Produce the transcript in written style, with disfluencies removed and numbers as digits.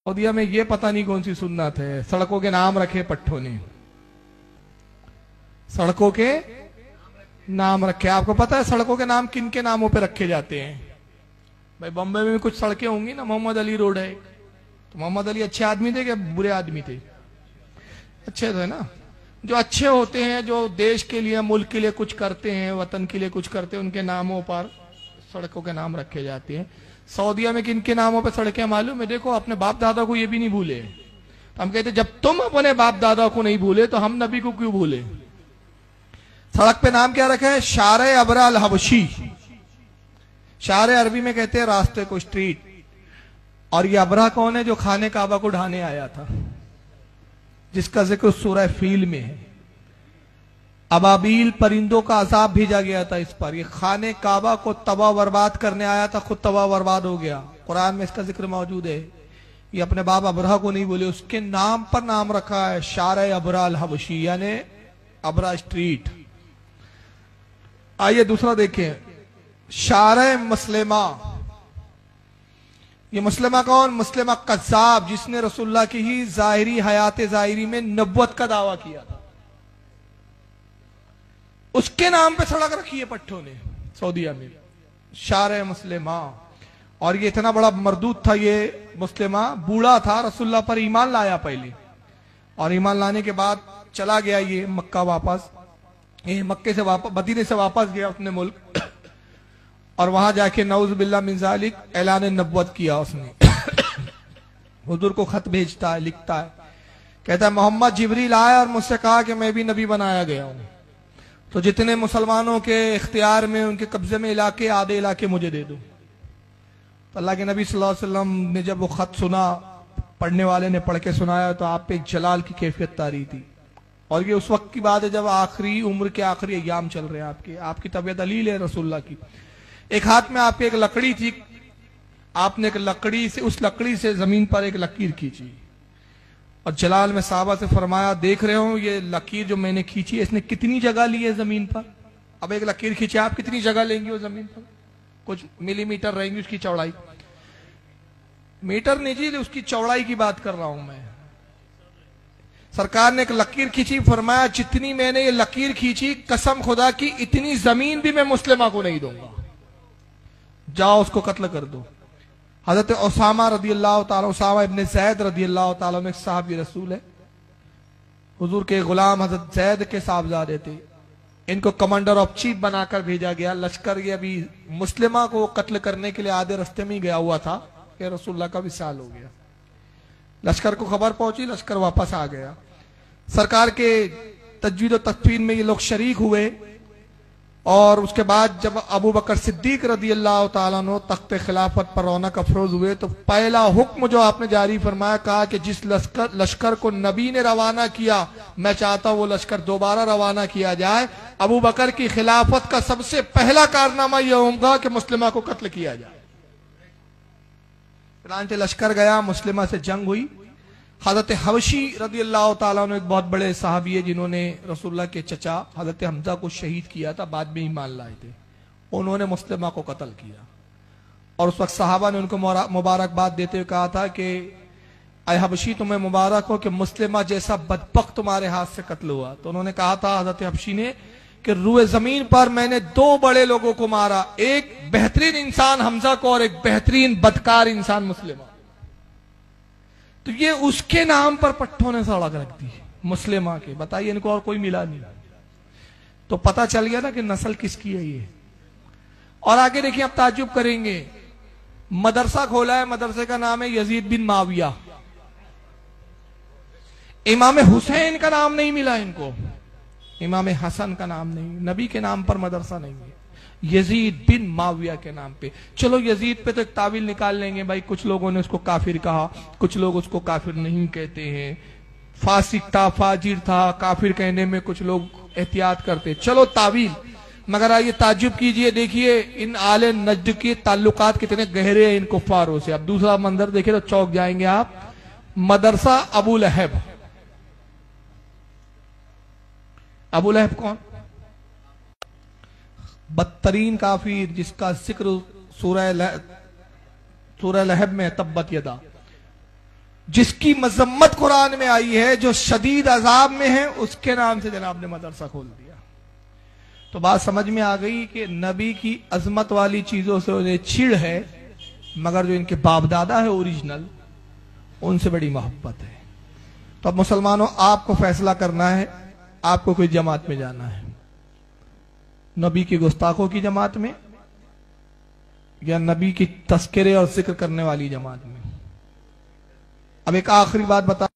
सऊदीया में ये पता नहीं कौन सी सुन्नत है, सड़कों के नाम रखे पट्टों ने, सड़कों के नाम रखे। आपको पता है सड़कों के नाम किन के नामों पे रखे जाते हैं? भाई बॉम्बे में भी कुछ सड़कें होंगी ना, मोहम्मद अली रोड है, तो मोहम्मद अली अच्छे आदमी थे क्या बुरे आदमी थे? अच्छे थे ना। जो अच्छे होते हैं, जो देश के लिए मुल्क के लिए कुछ करते हैं, वतन के लिए कुछ करते हैं, उनके नामों पर सड़कों के नाम रखे जाते हैं। सऊदीया में किन के नामों पे सड़कें मालूम है? देखो, अपने बाप दादा को ये भी नहीं भूले। हम कहते जब तुम अपने बाप दादा को नहीं भूले तो हम नबी को क्यों भूले? सड़क पे नाम क्या रखा है? शारे अबरा अल हबशी। शारे अरबी में कहते हैं रास्ते को, स्ट्रीट। और ये अबरा कौन है? जो खाने काबा को ढाने आया था, जिसका जिक्र सूरह फील में है। अबाबील परिंदों का अजाब भेजा गया था इस पर। ये खाने काबा को तबाह बर्बाद करने आया था, खुद तबाह बर्बाद हो गया। कुरान में इसका जिक्र मौजूद है। ये अपने बाप अबरा को नहीं बोले, उसके नाम पर नाम रखा है शारे अबरा अल हबशी, यानी अबरा स्ट्रीट। आइए दूसरा देखें, शारे मुस्लिमा। ये मुस्लिमा कौन? मुस्लिमा कज़्ज़ाब, जिसने रसूलुल्लाह की ही जाहिरी हयात जाहिरी में नबुव्वत का दावा किया था। उसके नाम पे सड़क रखी है पट्टों ने सऊदीया में, शारे मुस्लिमा। और ये इतना बड़ा मरदूद था ये मुस्लिमा, बूढ़ा था, रसूलुल्लाह पर ईमान लाया पहले, और ईमान लाने के बाद चला गया ये मक्का वापस। ये मक्के से वापस, मदीने से वापस गया अपने मुल्क, और वहां जाके नऊज़ बिल्लाह मिन ज़ालिक ऐलान नबुव्वत किया उसने। हुजूर को खत भेजता है, लिखता है, कहता है मोहम्मद जिब्रील आया और मुझसे कहा कि मैं भी नबी बनाया गया हूं, तो जितने मुसलमानों के इख्तियार में, उनके कब्जे में इलाके, आधे इलाके मुझे दे दो। तो अल्लाह के नबी सल्लल्लाहु अलैहि वसल्लम ने जब वो खत सुना, पढ़ने वाले ने पढ़ के सुनाया, तो आप पे एक जलाल की कैफियत तारी थी। और ये उस वक्त की बात है जब आखिरी उम्र के आखिरी अय्याम चल रहे हैं आपकी तबीयत अलील है रसूलुल्लाह की। एक हाथ में आपके एक लकड़ी थी, आपने एक लकड़ी से, उस लकड़ी से जमीन पर एक लकीर खींची, और जलाल में साहबा से फरमाया, देख रहे हो ये लकीर जो मैंने खींची है, इसने कितनी जगह ली है जमीन पर? अब एक लकीर खींची, आप कितनी जगह लेंगे वो जमीन पर? कुछ मिलीमीटर रहेंगी उसकी चौड़ाई, मीटर नहीं जी, उसकी चौड़ाई की बात कर रहा हूं मैं। सरकार ने एक लकीर खींची, फरमाया जितनी मैंने ये लकीर खींची, कसम खुदा की इतनी जमीन भी मैं मुस्लिमा को नहीं दूंगा, जाओ उसको कत्ल कर दो। हजरत उसामा रदी अल्लाह ताला, उसामा इब्न ज़ैद रदी अल्लाह ताला में साहबी रसूल है, हुजूर के गुलाम हजरत ज़ैद के साहबजादे थे। इनको कमांडर ऑफ चीफ बनाकर भेजा गया। लश्कर ये अभी मुस्लिमा को कत्ल करने के लिए आधे रास्ते में ही गया हुआ था कि रसूलुल्लाह का विसाल हो गया। लश्कर को खबर पहुंची, लश्कर वापस आ गया। सरकार के तजवीद और तकफीर में ये लोग शरीक हुए, और उसके बाद जब अबू बकर सिद्दीक रदी अल्लाह ताला अन्हु तख्त खिलाफत पर रौनक अफरोज हुए, तो पहला हुक्म जो आपने जारी फरमाया, कहा कि जिस लश्कर को नबी ने रवाना किया, मैं चाहता हूं वो लश्कर दोबारा रवाना किया जाए। अबू बकर की खिलाफत का सबसे पहला कारनामा यह होगा कि मुस्लिमा को कत्ल किया जाए। चुनांचे लश्कर गया, मुस्लिमा से जंग हुई। हजरत हबशी रदी अल्लाह ताला अन्हु एक बहुत बड़े सहाबी है, जिन्होंने रसूलुल्लाह के चचा हजरत हमजा को शहीद किया था, बाद में ईमान लाए थे। उन्होंने मुस्लिमा को कत्ल किया, और उस वक्त सहाबा ने उनको मुबारकबाद देते हुए कहा था कि अय हबशी, तुम्हें मुबारक हो कि मुस्लिमा जैसा बदबख्त तुम्हारे हाथ से कत्ल हुआ। तो उन्होंने कहा था हजरत हबशी ने कि रूए जमीन पर मैंने दो बड़े लोगों को मारा, एक बेहतरीन इंसान हमजा को, और एक बेहतरीन बदकार इंसान मुस्लिमा। तो ये उसके नाम पर पट्टों ने सड़क रख दी मुस्लिमा के। बताइए, इनको और कोई मिला नहीं, तो पता चल गया ना कि नस्ल किसकी है ये। और आगे देखिए, आप ताज्जुब करेंगे, मदरसा खोला है, मदरसे का नाम है यजीद बिन माविया। इमाम हुसैन का नाम नहीं मिला इनको, इमाम हसन का नाम नहीं, नबी के नाम पर मदरसा नहीं है, यजीद बिन माविया के नाम पे। चलो यजीद पे तो एक तावील निकाल लेंगे भाई, कुछ लोगों ने उसको काफिर कहा, कुछ लोग उसको काफिर नहीं कहते हैं, फासिक था, फाजिर था, काफिर कहने में कुछ लोग एहतियात करते, चलो तावील। मगर आइए ताज्जुब कीजिए, देखिए इन आले नज्द के ताल्लुकात कितने गहरे हैं इन कुफ्फारों से। अब दूसरा मंजर देखिए तो चौंक जाएंगे आप। मदरसा अबू लहब। अबू लहब कौन? बदतरीन काफिर, जिसका जिक्र सूरह लहब में, तब्बत यदा। जिसकी मजम्मत कुरान में आई है, जो शदीद अजाब में है, उसके नाम से जनाब ने मदरसा खोल दिया। तो बात समझ में आ गई कि नबी की अजमत वाली चीजों से उन्हें चिढ़ है, मगर जो इनके बाप दादा है ओरिजिनल, उनसे बड़ी मोहब्बत है। तो अब मुसलमानों, आपको फैसला करना है, आपको कोई जमात में जाना है, नबी की गुस्ताखों की जमात में या नबी की तस्करे और जिक्र करने वाली जमात में। अब एक आखिरी बात बता